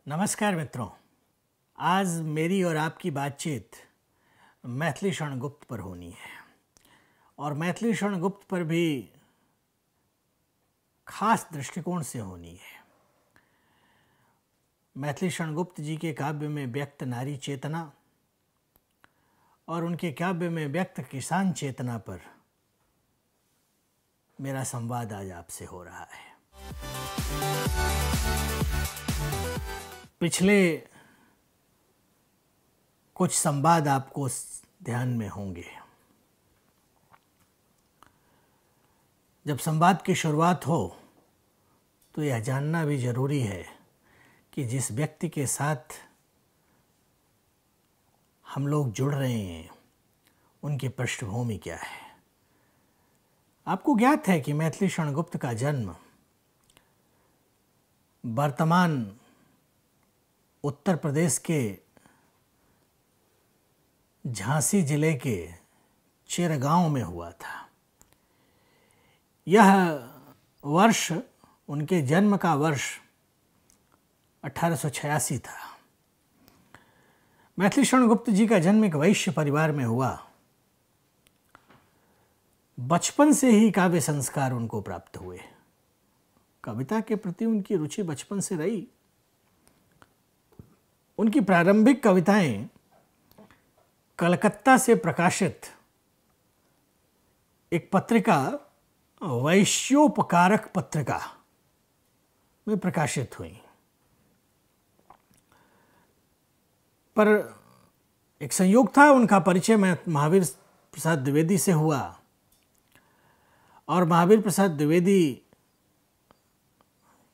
नमस्कार मित्रों। आज मेरी और आपकी बातचीत मैथिली शरण गुप्त पर होनी है और मैथिली शरण गुप्त पर भी खास दृष्टिकोण से होनी है। मैथिली शरण गुप्त जी के काव्य में व्यक्त नारी चेतना और उनके काव्य में व्यक्त किसान चेतना पर मेरा संवाद आज आपसे हो रहा है। पिछले कुछ संवाद आपको ध्यान में होंगे। जब संवाद की शुरुआत हो तो यह जानना भी जरूरी है कि जिस व्यक्ति के साथ हम लोग जुड़ रहे हैं उनकी पृष्ठभूमि क्या है। आपको ज्ञात है कि मैथिली शरण गुप्त का जन्म वर्तमान उत्तर प्रदेश के झांसी जिले के चिरगांव में हुआ था। यह वर्ष उनके जन्म का वर्ष 1886 था। मैथिली शरण गुप्त जी का जन्म एक वैश्य परिवार में हुआ। बचपन से ही काव्य संस्कार उनको प्राप्त हुए। कविता के प्रति उनकी रुचि बचपन से रही। उनकी प्रारंभिक कविताएं कलकत्ता से प्रकाशित एक पत्रिका वैश्योपकारक पत्रिका में प्रकाशित हुई। पर एक संयोग था, उनका परिचय महावीर प्रसाद द्विवेदी से हुआ और महावीर प्रसाद द्विवेदी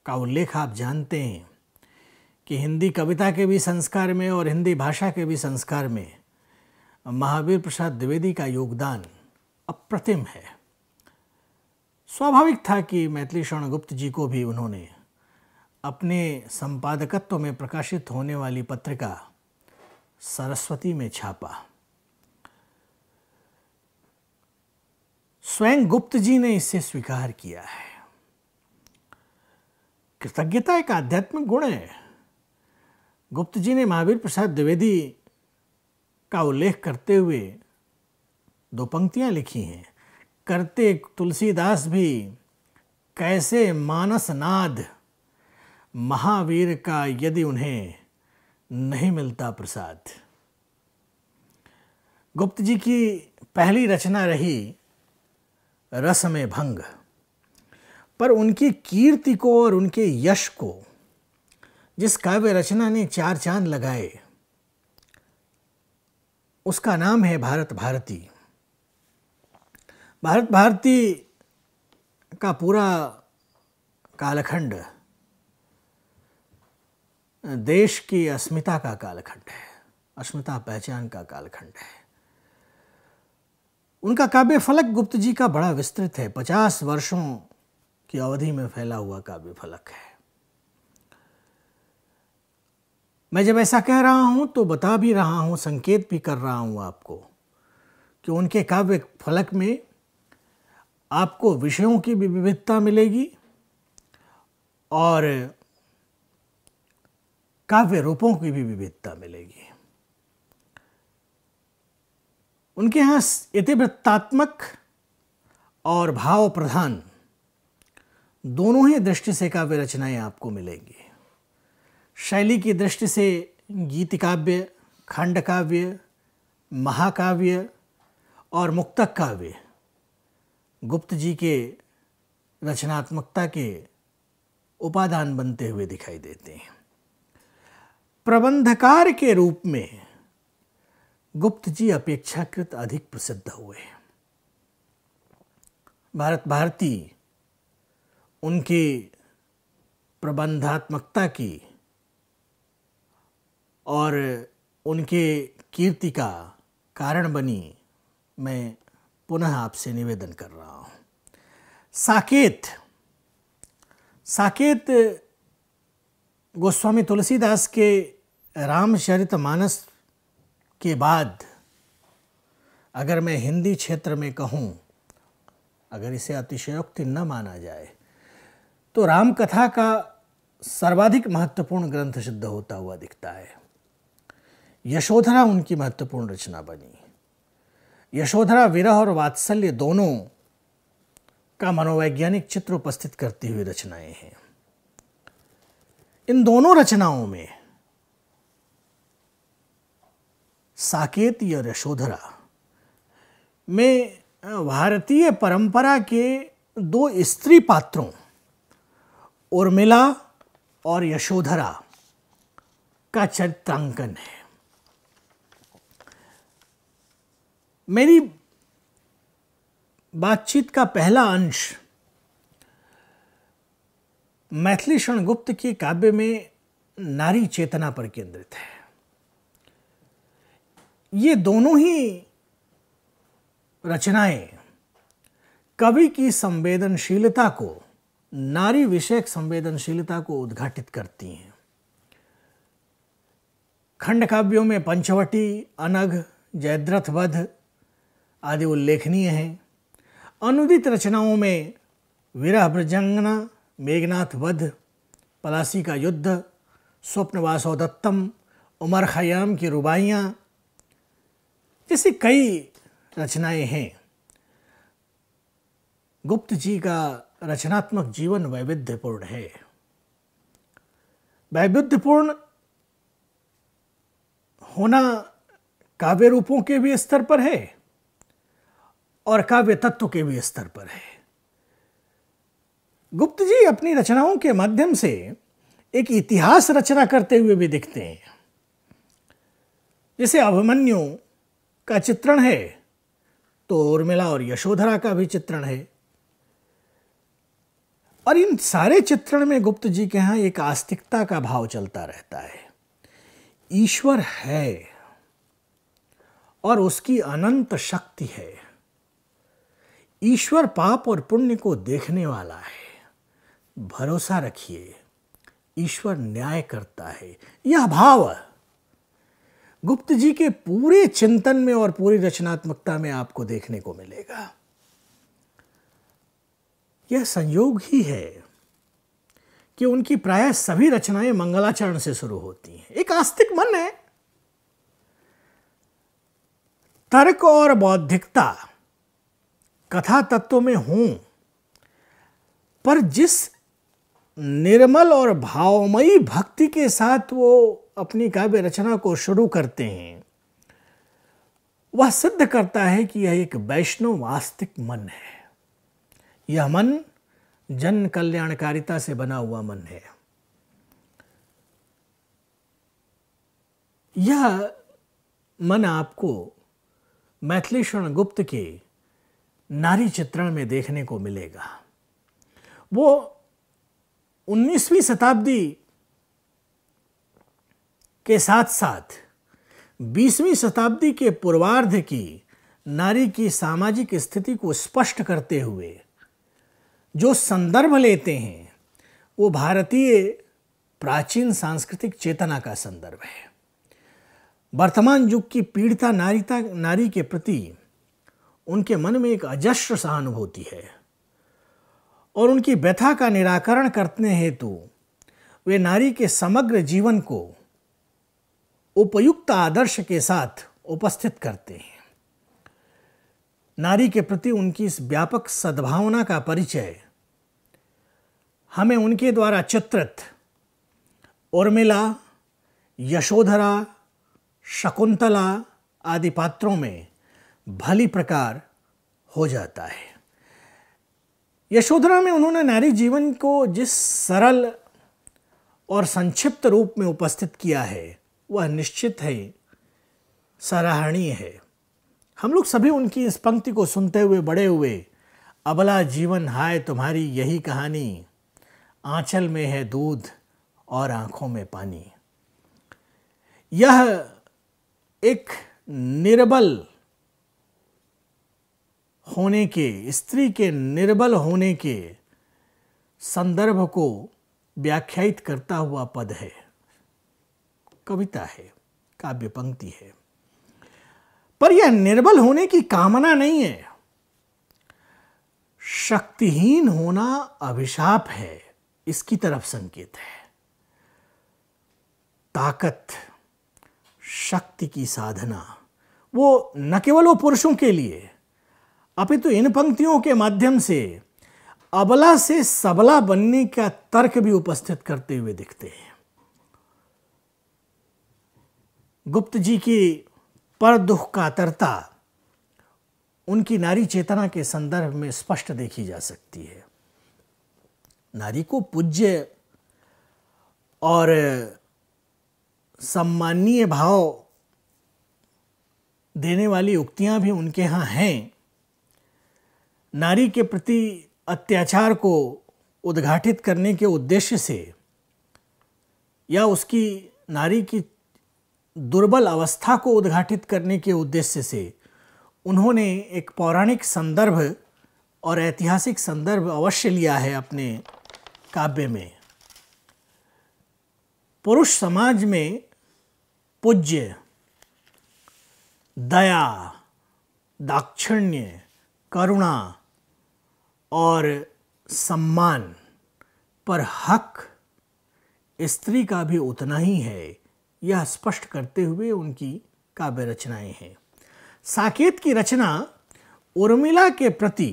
का उल्लेख आप जानते हैं कि हिंदी कविता के भी संस्कार में और हिंदी भाषा के भी संस्कार में महावीर प्रसाद द्विवेदी का योगदान अप्रतिम है। स्वाभाविक था कि मैथिली शरण गुप्त जी को भी उन्होंने अपने संपादकत्व में प्रकाशित होने वाली पत्रिका सरस्वती में छापा। स्वयं गुप्त जी ने इसे स्वीकार किया है। कृतज्ञता एक आध्यात्मिक गुण है। गुप्त जी ने महावीर प्रसाद द्विवेदी का उल्लेख करते हुए दो पंक्तियां लिखी हैं। करते तुलसीदास भी कैसे मानस नाद, महावीर का यदि उन्हें नहीं मिलता प्रसाद। गुप्त जी की पहली रचना रही रस में भंग, पर उनकी कीर्ति को और उनके यश को जिस काव्य रचना ने चार चांद लगाए उसका नाम है भारत भारती। भारत भारती का पूरा कालखंड देश की अस्मिता का कालखंड है, अस्मिता पहचान का कालखंड है। उनका काव्य फलक गुप्त जी का बड़ा विस्तृत है। 50 वर्षों की अवधि में फैला हुआ काव्य फलक है। मैं जब ऐसा कह रहा हूं तो बता भी रहा हूं, संकेत भी कर रहा हूं आपको कि उनके काव्य फलक में आपको विषयों की भी विविधता मिलेगी और काव्य रूपों की भी विविधता मिलेगी। उनके यहाँ इतिवृत्तात्मक और भाव प्रधान दोनों ही दृष्टि से काव्य रचनाएं आपको मिलेंगी। शैली की दृष्टि से गीत काव्य, खंड काव्य, महाकाव्य और मुक्तक काव्य गुप्त जी के रचनात्मकता के उपादान बनते हुए दिखाई देते हैं। प्रबंधकार के रूप में गुप्त जी अपेक्षाकृत अधिक प्रसिद्ध हुए। भारत भारती उनकी प्रबंधात्मकता की और उनके कीर्ति का कारण बनी। मैं पुनः आपसे निवेदन कर रहा हूँ। साकेत गोस्वामी तुलसीदास के रामचरितमानस के बाद अगर मैं हिंदी क्षेत्र में कहूँ, अगर इसे अतिशयोक्ति न माना जाए, तो राम कथा का सर्वाधिक महत्वपूर्ण ग्रंथ सिद्ध होता हुआ दिखता है। यशोधरा उनकी महत्वपूर्ण रचना बनी। यशोधरा विरह और वात्सल्य दोनों का मनोवैज्ञानिक चित्र उपस्थित करती हुई रचनाएं हैं। इन दोनों रचनाओं में साकेती और यशोधरा में भारतीय परंपरा के दो स्त्री पात्रों उर्मिला और यशोधरा का चरित्रांकन है। मेरी बातचीत का पहला अंश मैथिली शरण गुप्त के काव्य में नारी चेतना पर केंद्रित है। ये दोनों ही रचनाएं कवि की संवेदनशीलता को, नारी विषयक संवेदनशीलता को उद्घाटित करती हैं। खंड काव्यों में पंचवटी, अनघ, जयद्रथ वध आदि उल्लेखनीय हैं। अनुदित रचनाओं में विरह भृजंगना, मेघनाथ वध, पलासी का युद्ध, स्वप्न वासोदत्तम, उमर खयाम की रुबाइयाँ जैसी कई रचनाएं हैं। गुप्त जी का रचनात्मक जीवन वैविध्यपूर्ण है। वैविध्यपूर्ण होना काव्य रूपों के भी स्तर पर है और काव्य तत्व के भी स्तर पर है। गुप्त जी अपनी रचनाओं के माध्यम से एक इतिहास रचना करते हुए भी दिखते हैं। जैसे अभिमन्यु का चित्रण है तो उर्मिला और यशोधरा का भी चित्रण है। और इन सारे चित्रण में गुप्त जी के यहाँ एक आस्तिकता का भाव चलता रहता है। ईश्वर है और उसकी अनंत शक्ति है। ईश्वर पाप और पुण्य को देखने वाला है। भरोसा रखिए, ईश्वर न्याय करता है। यह भाव गुप्त जी के पूरे चिंतन में और पूरी रचनात्मकता में आपको देखने को मिलेगा। यह संयोग ही है कि उनकी प्रायः सभी रचनाएं मंगलाचरण से शुरू होती हैं। एक आस्तिक मन है। तर्क और बौद्धिकता कथा तत्व में हों, पर जिस निर्मल और भावमयी भक्ति के साथ वो अपनी काव्य रचना को शुरू करते हैं, वह सिद्ध करता है कि यह एक वैष्णव आस्तिक मन है। यह मन जन कल्याणकारिता से बना हुआ मन है। यह मन आपको मैथिली शरण गुप्त के नारी चित्रण में देखने को मिलेगा। वो 19वीं शताब्दी के साथ साथ 20वीं शताब्दी के पूर्वार्ध की नारी की सामाजिक स्थिति को स्पष्ट करते हुए जो संदर्भ लेते हैं वो भारतीय प्राचीन सांस्कृतिक चेतना का संदर्भ है। वर्तमान युग की पीड़िता नारी के प्रति उनके मन में एक अजस्र सहानुभूति है और उनकी व्यथा का निराकरण करने हेतु वे नारी के समग्र जीवन को उपयुक्त आदर्श के साथ उपस्थित करते हैं। नारी के प्रति उनकी इस व्यापक सद्भावना का परिचय हमें उनके द्वारा चित्रित उर्मिला, यशोधरा, शकुंतला आदि पात्रों में भली प्रकार हो जाता है। यशोधरा में उन्होंने नारी जीवन को जिस सरल और संक्षिप्त रूप में उपस्थित किया है वह निश्चित है सराहनीय है। हम लोग सभी उनकी इस पंक्ति को सुनते हुए बड़े हुए, अबला जीवन हाय तुम्हारी यही कहानी, आंचल में है दूध और आंखों में पानी। यह एक निर्बल होने के, स्त्री के निर्बल होने के संदर्भ को व्याख्यायित करता हुआ पद है, कविता है, काव्य पंक्ति है। पर यह निर्बल होने की कामना नहीं है। शक्तिहीन होना अभिशाप है, इसकी तरफ संकेत है। ताकत, शक्ति की साधना, वो न केवल वो पुरुषों के लिए अपितु इन पंक्तियों के माध्यम से अबला से सबला बनने का तर्क भी उपस्थित करते हुए दिखते हैं। गुप्त जी की पर दुख कातरता उनकी नारी चेतना के संदर्भ में स्पष्ट देखी जा सकती है। नारी को पूज्य और सम्माननीय भाव देने वाली उक्तियां भी उनके यहाँ हैं। नारी के प्रति अत्याचार को उद्घाटित करने के उद्देश्य से या उसकी नारी की दुर्बल अवस्था को उद्घाटित करने के उद्देश्य से उन्होंने एक पौराणिक संदर्भ और ऐतिहासिक संदर्भ अवश्य लिया है अपने काव्य में। पुरुष समाज में पूज्य, दया, दाक्षिण्य, करुणा और सम्मान पर हक स्त्री का भी उतना ही है, यह स्पष्ट करते हुए उनकी काव्य रचनाएं हैं। साकेत की रचना उर्मिला के प्रति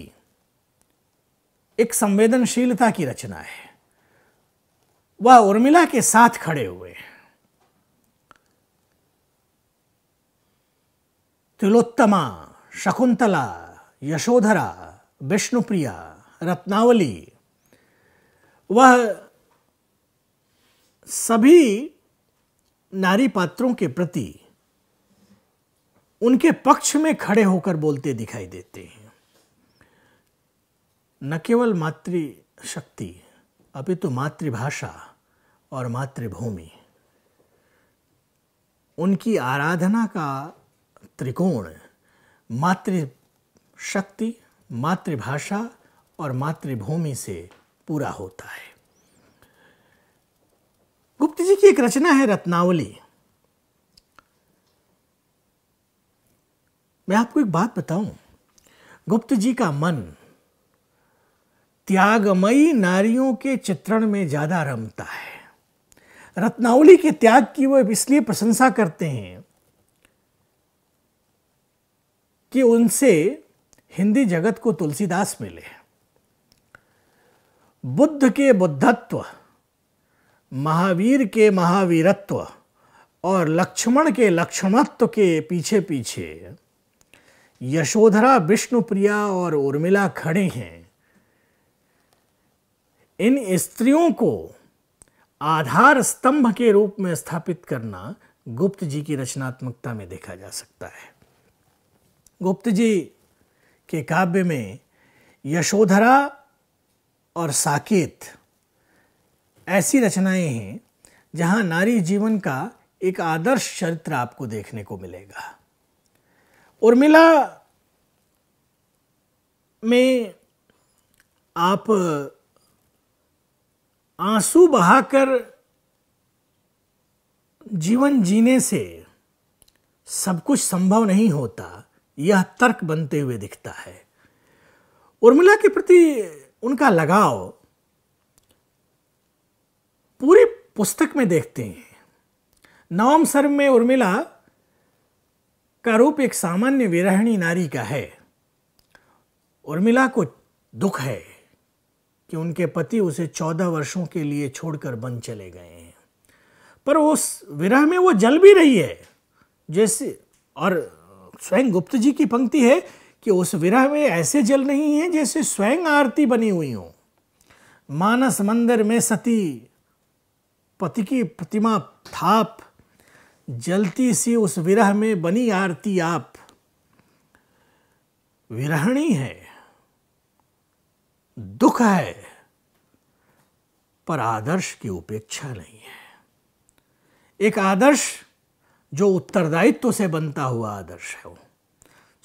एक संवेदनशीलता की रचना है। वह उर्मिला के साथ खड़े हुए। तिलोत्तमा, शकुंतला, यशोधरा, विष्णुप्रिया, रत्नावली, वह सभी नारी पात्रों के प्रति उनके पक्ष में खड़े होकर बोलते दिखाई देते हैं। न केवल मातृशक्ति अपितु मातृभाषा और मातृभूमि, उनकी आराधना का त्रिकोण मातृशक्ति, मातृभाषा और मातृभूमि से पूरा होता है। गुप्त जी की एक रचना है रत्नावली। मैं आपको एक बात बताऊं, गुप्त जी का मन त्यागमयी नारियों के चित्रण में ज्यादा रमता है। रत्नावली के त्याग की वो इसलिए प्रशंसा करते हैं कि उनसे हिंदी जगत को तुलसीदास मिले। बुद्ध के बुद्धत्व, महावीर के महावीरत्व और लक्ष्मण के लक्ष्मणत्व के पीछे पीछे यशोधरा, विष्णुप्रिया और उर्मिला खड़े हैं। इन स्त्रियों को आधार स्तंभ के रूप में स्थापित करना गुप्त जी की रचनात्मकता में देखा जा सकता है। गुप्त जी के काव्य में यशोधरा और साकेत ऐसी रचनाएं हैं जहां नारी जीवन का एक आदर्श चरित्र आपको देखने को मिलेगा। उर्मिला में आप आंसू बहाकर जीवन जीने से सब कुछ संभव नहीं होता, यह तर्क बनते हुए दिखता है। उर्मिला के प्रति उनका लगाव पूरी पुस्तक में देखते हैं। नवम सर्ग में उर्मिला का रूप एक सामान्य विरहिणी नारी का है। उर्मिला को दुख है कि उनके पति उसे 14 वर्षों के लिए छोड़कर वन चले गए हैं, पर उस विरह में वो जल भी रही है जैसे, और स्वयं गुप्त जी की पंक्ति है कि उस विरह में ऐसे जल नहीं है जैसे स्वयं आरती बनी हुई हो। मानस मंदिर में सती पति की प्रतिमा थाप, जलती सी उस विरह में बनी आरती आप। विरहणी है, दुख है, पर आदर्श की उपेक्षा नहीं है। एक आदर्श जो उत्तरदायित्व से बनता हुआ आदर्श है।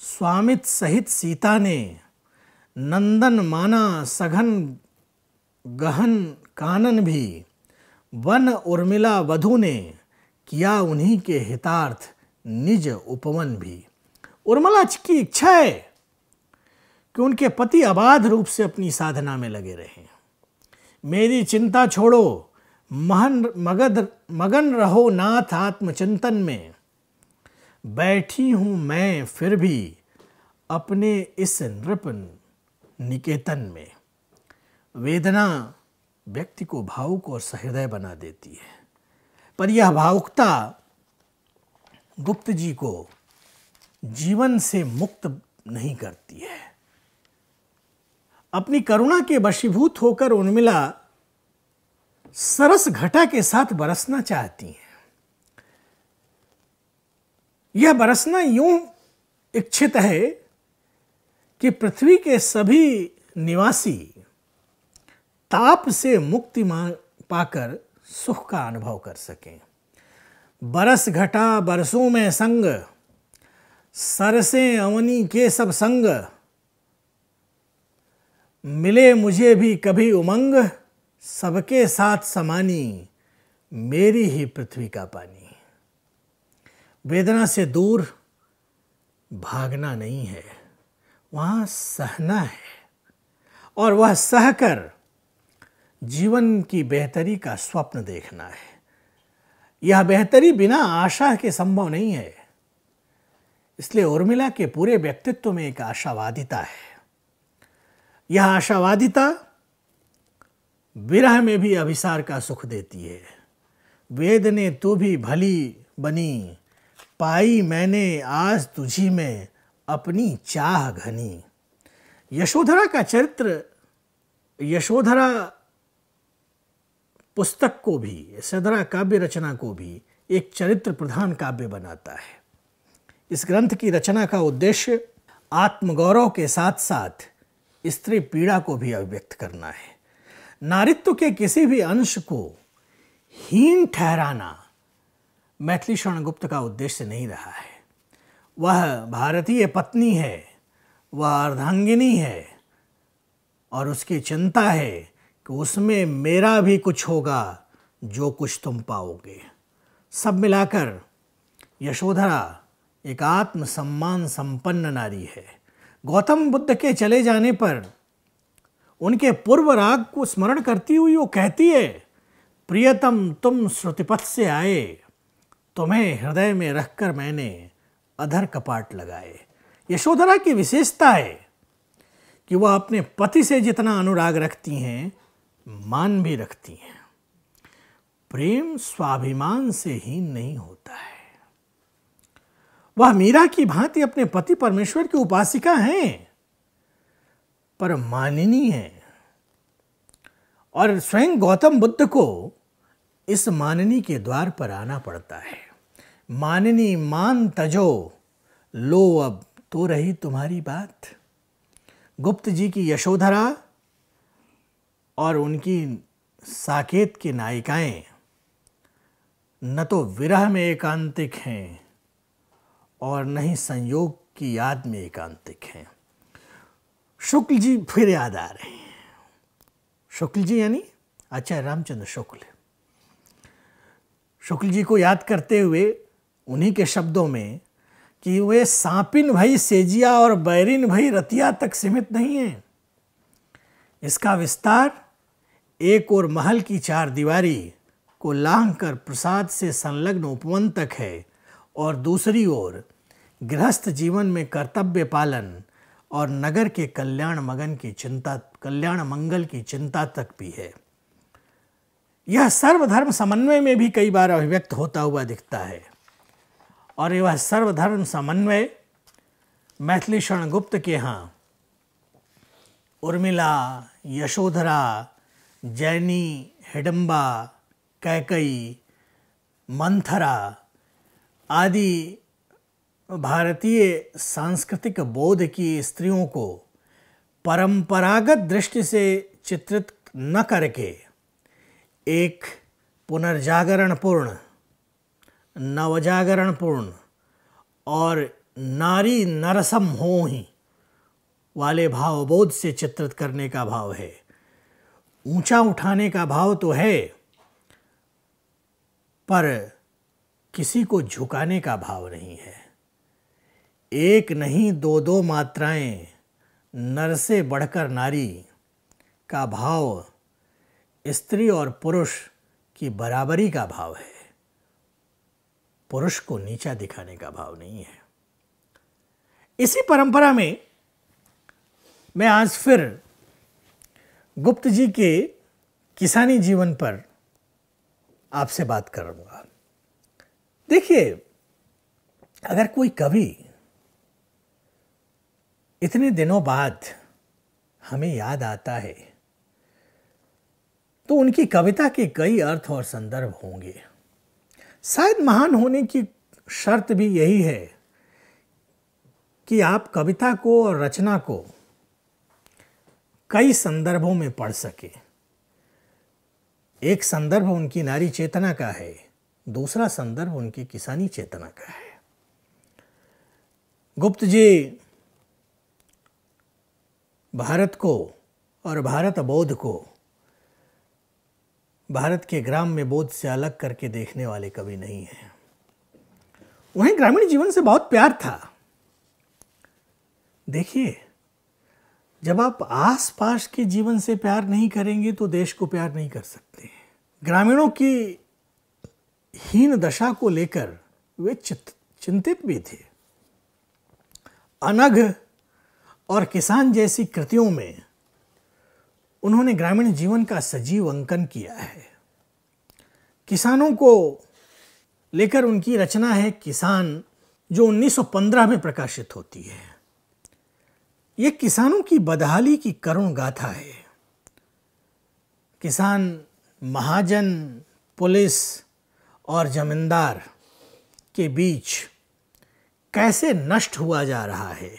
स्वामित्व सहित सीता ने नंदन माना सघन गहन कानन भी, वन उर्मिला वधु ने किया उन्हीं के हितार्थ निज उपवन भी। उर्मिला की इच्छा है कि उनके पति अबाध रूप से अपनी साधना में लगे रहें। मेरी चिंता छोड़ो, मगन रहो नाथ आत्मचिंतन में, बैठी हूँ मैं फिर भी अपने इस नृप निकेतन में। वेदना व्यक्ति को भावुक और सहृदय बना देती है, पर यह भावुकता गुप्त जी को जीवन से मुक्त नहीं करती है। अपनी करुणा के वशीभूत होकर उर्मिला सरस घटा के साथ बरसना चाहती हैं। यह बरसना यूं इच्छित है कि पृथ्वी के सभी निवासी ताप से मुक्ति पाकर सुख का अनुभव कर सकें। बरस घटा बरसों में संग, सरसे अवनी के सब संग, मिले मुझे भी कभी उमंग, सबके साथ समानी मेरी ही पृथ्वी का पानी। वेदना से दूर भागना नहीं है, वहाँ सहना है, और वह सहकर जीवन की बेहतरी का स्वप्न देखना है। यह बेहतरी बिना आशा के संभव नहीं है, इसलिए उर्मिला के पूरे व्यक्तित्व में एक आशावादिता है। यह आशावादिता विरह में भी अभिसार का सुख देती है। वेद ने तू भी भली बनी, पाई मैंने आज तुझी में अपनी चाह घनी। यशोधरा का चरित्र यशोधरा पुस्तक को भी, यशोधरा काव्य रचना को भी एक चरित्र प्रधान काव्य बनाता है। इस ग्रंथ की रचना का उद्देश्य आत्मगौरव के साथ साथ स्त्री पीड़ा को भी अभिव्यक्त करना है। नारित्व के किसी भी अंश को हीन ठहराना मैथिली शरण गुप्त का उद्देश्य नहीं रहा है। वह भारतीय पत्नी है, वह अर्धांगिनी है, और उसकी चिंता है कि उसमें मेरा भी कुछ होगा जो कुछ तुम पाओगे। सब मिलाकर यशोधरा एक आत्मसम्मान संपन्न नारी है। गौतम बुद्ध के चले जाने पर उनके पूर्व राग को स्मरण करती हुई वो कहती है, प्रियतम तुम श्रुतिपथ से आए, तुम्हें हृदय में रखकर मैंने अधर कपाट लगाए। यशोधरा की विशेषता है कि वह अपने पति से जितना अनुराग रखती हैं, मान भी रखती हैं। प्रेम स्वाभिमान से हीन नहीं होता है। वह मीरा की भांति अपने पति परमेश्वर की उपासिका हैं, पर मानिनी है, और स्वयं गौतम बुद्ध को इस मानिनी के द्वार पर आना पड़ता है। मानिनी मान तजो, लो अब तो रही तुम्हारी बात। गुप्त जी की यशोधरा और उनकी साकेत की नायिकाएं न तो विरह में एकांतिक हैं और न ही संयोग की याद में एकांतिक हैं। शुक्ल जी फिर याद आ रहे हैं। शुक्ल जी यानी आचार्य रामचंद्र शुक्ल। शुक्ल जी को याद करते हुए उन्हीं के शब्दों में कि वे सांपिन भई सेजिया और बैरिन भई रतिया तक सीमित नहीं हैं। इसका विस्तार एक और महल की चार दीवारी को लांघ कर प्रसाद से संलग्न उपवन तक है, और दूसरी ओर गृहस्थ जीवन में कर्तव्य पालन और नगर के कल्याण मंगल की चिंता तक भी है। यह सर्वधर्म समन्वय में भी कई बार अभिव्यक्त होता हुआ दिखता है, और यह सर्वधर्म समन्वय मैथिली शरण गुप्त के यहाँ उर्मिला, यशोधरा, जैनी, हिडम्बा, कैकई, मंथरा आदि भारतीय सांस्कृतिक बोध की स्त्रियों को परंपरागत दृष्टि से चित्रित न करके एक पुनर्जागरणपूर्ण, नवजागरणपूर्ण और नारी नरसम हो ही वाले भावबोध से चित्रित करने का भाव है। ऊंचा उठाने का भाव तो है, पर किसी को झुकाने का भाव नहीं है। एक नहीं दो दो मात्राएं, नर से बढ़कर नारी का भाव स्त्री और पुरुष कि बराबरी का भाव है, पुरुष को नीचा दिखाने का भाव नहीं है। इसी परंपरा में मैं आज फिर गुप्त जी के किसानी जीवन पर आपसे बात करूंगा। देखिए, अगर कोई कवि इतने दिनों बाद हमें याद आता है तो उनकी कविता के कई अर्थ और संदर्भ होंगे। शायद महान होने की शर्त भी यही है कि आप कविता को और रचना को कई संदर्भों में पढ़ सके। एक संदर्भ उनकी नारी चेतना का है, दूसरा संदर्भ उनकी किसानी चेतना का है। गुप्त जी भारत को और भारत बोध को भारत के ग्राम्य बोध से अलग करके देखने वाले कवि नहीं हैं। उन्हें ग्रामीण जीवन से बहुत प्यार था। देखिए, जब आप आसपास के जीवन से प्यार नहीं करेंगे तो देश को प्यार नहीं कर सकते। ग्रामीणों की हीन दशा को लेकर वे चिंतित भी थे। अनघ और किसान जैसी कृतियों में उन्होंने ग्रामीण जीवन का सजीव अंकन किया है। किसानों को लेकर उनकी रचना है किसान, जो 1915 में प्रकाशित होती है। यह किसानों की बदहाली की करुण गाथा है। किसान महाजन, पुलिस और जमींदार के बीच कैसे नष्ट हुआ जा रहा है,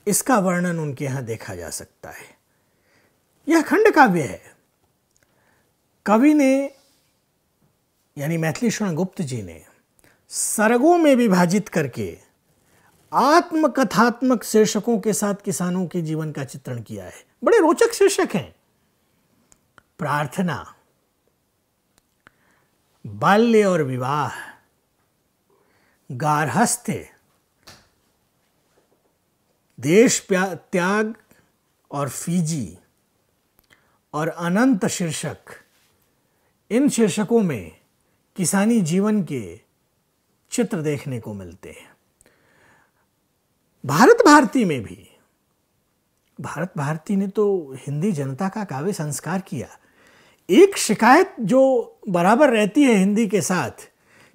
इसका वर्णन उनके यहाँ देखा जा सकता है। यह खंड काव्य है। कवि ने यानी मैथिली शरण गुप्त जी ने सर्गों में विभाजित करके आत्मकथात्मक शीर्षकों के साथ किसानों के जीवन का चित्रण किया है। बड़े रोचक शीर्षक हैं। प्रार्थना, बाल्य और विवाह, गार्हस्थ्य, देश त्याग और फीजी और अनंत शीर्षक। इन शीर्षकों में किसानी जीवन के चित्र देखने को मिलते हैं। भारत भारती में भी, भारत भारती ने तो हिंदी जनता का काव्य संस्कार किया। एक शिकायत जो बराबर रहती है हिंदी के साथ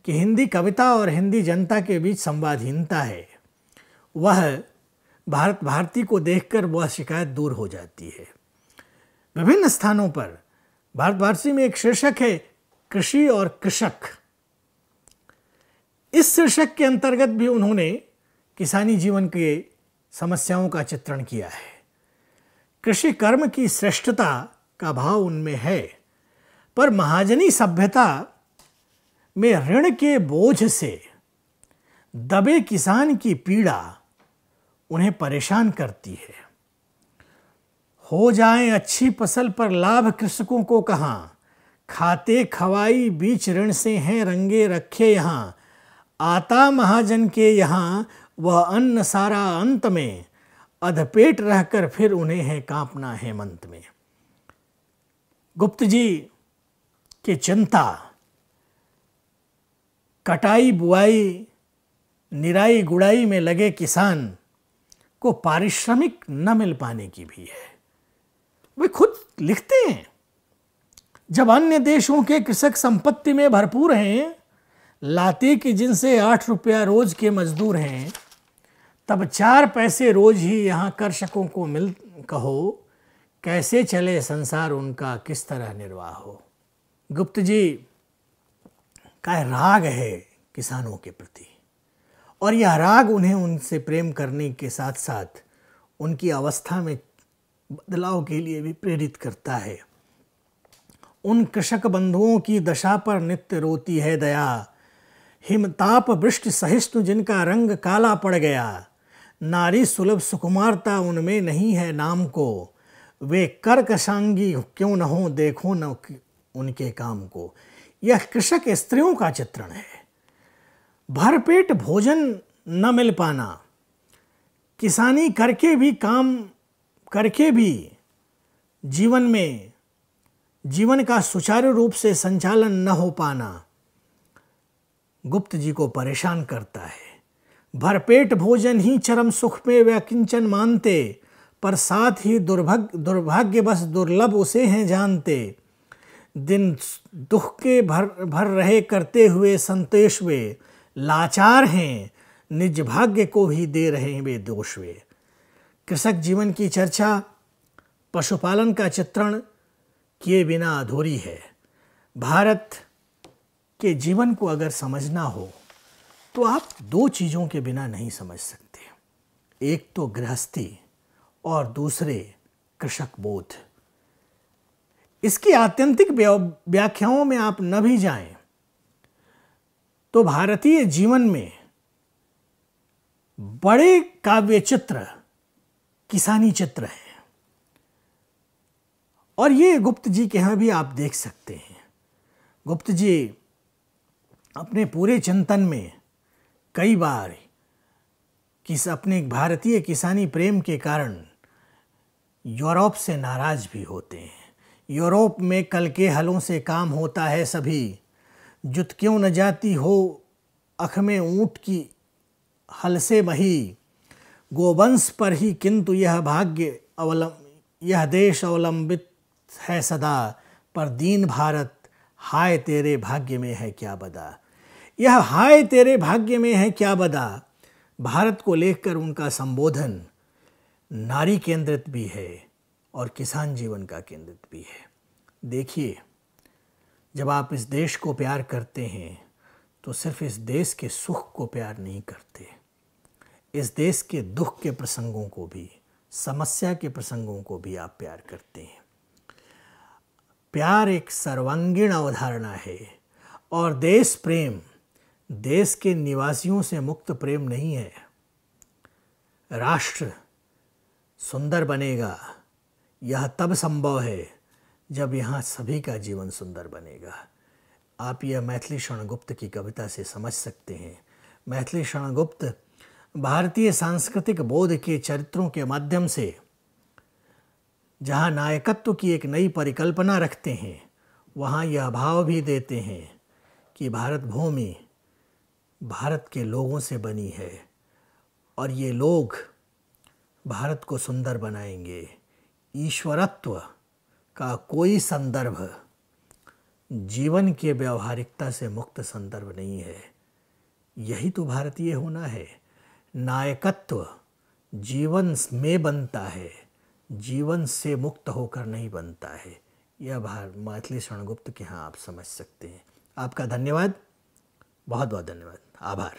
कि हिंदी कविता और हिंदी जनता के बीच संवादहीनता है, वह भारत भारती को देखकर वह शिकायत दूर हो जाती है। विभिन्न स्थानों पर भारत भारती में एक शीर्षक है कृषि और कृषक। इस शीर्षक के अंतर्गत भी उन्होंने किसानी जीवन के समस्याओं का चित्रण किया है। कृषि कर्म की श्रेष्ठता का भाव उनमें है, पर महाजनी सभ्यता में ऋण के बोझ से दबे किसान की पीड़ा उन्हें परेशान करती है। हो जाए अच्छी फसल पर लाभ कृषकों को कहाँ, खाते खवाई बीच ऋण से हैं रंगे रखे यहाँ, आता महाजन के यहाँ वह अन्न सारा अंत में, अधपेट रहकर फिर उन्हें है कांपना हेमंत में। गुप्त जी की चिंता कटाई बुआई निराई गुड़ाई में लगे किसान को पारिश्रमिक न मिल पाने की भी है। वे खुद लिखते हैं, जब अन्य देशों के कृषक संपत्ति में भरपूर हैं, लाते कि जिनसे 8 रुपया रोज के मजदूर हैं, तब 4 पैसे रोज ही यहाँ कर्षकों को मिल कहो, कैसे चले संसार उनका किस तरह निर्वाह हो। गुप्त जी का राग है किसानों के प्रति, और यह राग उन्हें उनसे प्रेम करने के साथ साथ उनकी अवस्था में बदलाव के लिए भी प्रेरित करता है। उन कृषक बंधुओं की दशा पर नित्य रोती है दया, हिमताप वृष्टि सहिष्णु जिनका रंग काला पड़ गया, नारी सुलभ सुकुमारता उनमें नहीं है नाम को, वे कर्कशांगी क्यों न हो देखो न उनके काम को। यह कृषक स्त्रियों का चित्रण है। भरपेट भोजन न मिल पाना, किसानी करके भी काम करके भी जीवन में जीवन का सुचारू रूप से संचालन न हो पाना गुप्त जी को परेशान करता है। भरपेट भोजन ही चरम सुख में वे किंचन मानते, पर साथ ही दुर्भाग्यवश दुर्लभ उसे हैं जानते। दिन दुख के भर रहे करते हुए संतोष वे, लाचार हैं निज भाग्य को ही दे रहे हैं वे दोष वे। कृषक जीवन की चर्चा, पशुपालन का चित्रण किए बिना अधूरी है। भारत के जीवन को अगर समझना हो तो आप दो चीज़ों के बिना नहीं समझ सकते। एक तो गृहस्थी और दूसरे कृषक बोध। इसकी आत्यंतिक व्याख्याओं में आप न भी जाएं तो भारतीय जीवन में बड़े काव्य चित्र किसानी चित्र हैं, और ये गुप्त जी के यहाँ भी आप देख सकते हैं। गुप्त जी अपने पूरे चिंतन में कई बार अपने भारतीय किसानी प्रेम के कारण यूरोप से नाराज भी होते हैं। यूरोप में कल के हलों से काम होता है सभी, जुत क्यों न जाती हो अख में ऊंट की हल से मही। गोवंश पर ही किंतु यह देश अवलंबित है सदा, पर दीन भारत हाय तेरे भाग्य में है क्या बदा। यह हाय तेरे भाग्य में है क्या बदा भारत को लेकर उनका संबोधन नारी केंद्रित भी है और किसान जीवन का केंद्रित भी है। देखिए, जब आप इस देश को प्यार करते हैं तो सिर्फ इस देश के सुख को प्यार नहीं करते, इस देश के दुख के प्रसंगों को भी, समस्या के प्रसंगों को भी आप प्यार करते हैं। प्यार एक सर्वांगीण अवधारणा है, और देश प्रेम देश के निवासियों से मुक्त प्रेम नहीं है। राष्ट्र सुंदर बनेगा यह तब संभव है जब यहाँ सभी का जीवन सुंदर बनेगा। आप यह मैथिली शरण गुप्त की कविता से समझ सकते हैं। मैथिली शरण गुप्त भारतीय सांस्कृतिक बोध के चरित्रों के माध्यम से जहाँ नायकत्व की एक नई परिकल्पना रखते हैं, वहाँ यह भाव भी देते हैं कि भारत भूमि भारत के लोगों से बनी है, और ये लोग भारत को सुंदर बनाएंगे। ईश्वरत्व का कोई संदर्भ जीवन के व्यावहारिकता से मुक्त संदर्भ नहीं है। यही तो भारतीय होना है। नायकत्व जीवन में बनता है, जीवन से मुक्त होकर नहीं बनता है। यह मैथिली शरण गुप्त के यहाँ आप समझ सकते हैं। आपका धन्यवाद, बहुत बहुत धन्यवाद, आभार।